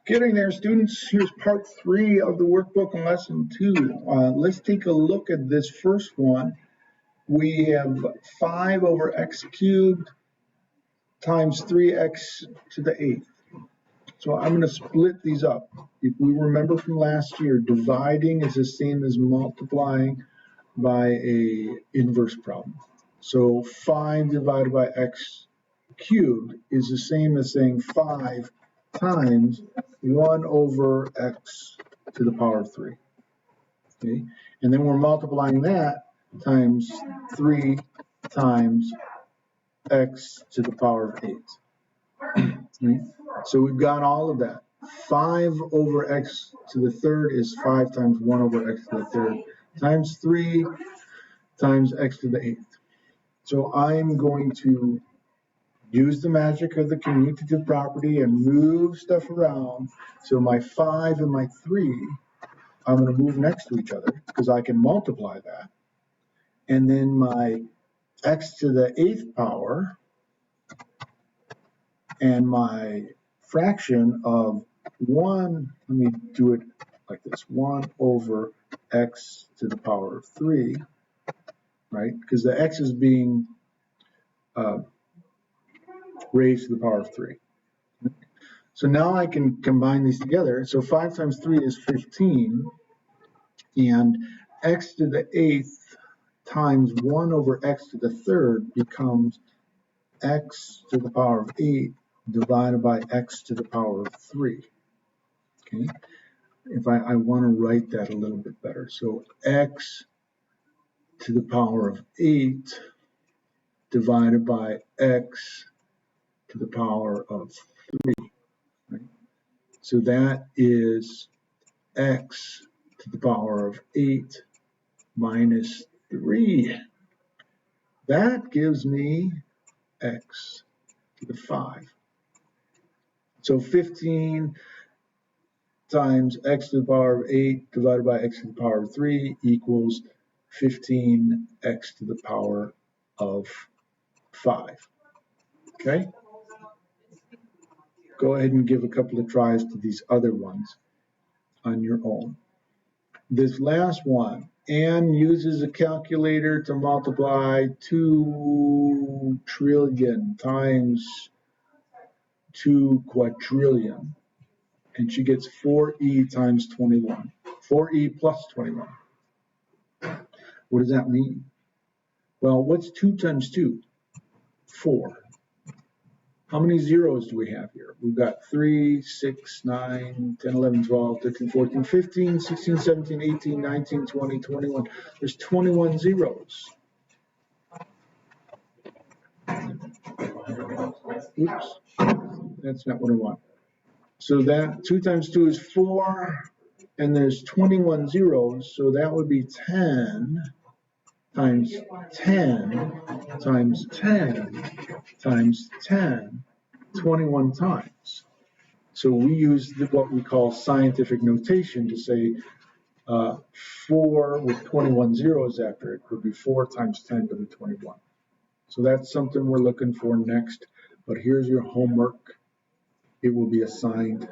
Getting there, students. Here's part 3 of the workbook in lesson 2. Let's take a look at this first one. We have 5 over x cubed times 3x to the 8th. So I'm going to split these up. If we remember from last year, dividing is the same as multiplying by a inverse problem. So 5 divided by x cubed is the same as saying 5 times 1 over x to the power of 3. Okay? And then we're multiplying that times 3 times x to the power of 8. Okay? So we've got all of that. 5 over x to the third is 5 times 1 over x to the third times 3 times x to the 8th. So I'm going to use the magic of the commutative property and move stuff around. So my 5 and my 3, I'm going to move next to each other because I can multiply that. And then my x to the 8th power and my fraction of 1, let me do it like this, 1 over x to the power of 3, right? Because the x is being raised to the power of 3. So now I can combine these together. So 5 times 3 is 15, and x to the 8th times 1 over x to the third becomes x to the power of 8 divided by x to the power of 3. Okay, if I want to write that a little bit better. So x to the power of 8 divided by x to the power of 3. Right? So that is x to the power of 8 minus 3. That gives me x to the 5. So 15 times x to the power of 8 divided by x to the power of 3 equals 15x to the power of 5. Okay? Go ahead and give a couple of tries to these other ones on your own. This last one, Anne uses a calculator to multiply 2 trillion times 2 quadrillion, and she gets 4e times 21, 4e plus 21. What does that mean? Well, what's 2 times 2? 4. How many zeros do we have here? We've got 3, 6, 9, 10, 11, 12, 13, 14, 15, 16, 17, 18, 19, 20, 21. There's 21 zeros. Oops, that's not what I want. So that 2 times 2 is 4, and there's 21 zeros, so that would be 10 times 10 times 10 times 10, 21 times. So we use what we call scientific notation to say 4 with 21 zeros after it would be 4 times 10 to the 21. So that's something we're looking for next, but here's your homework. It will be assigned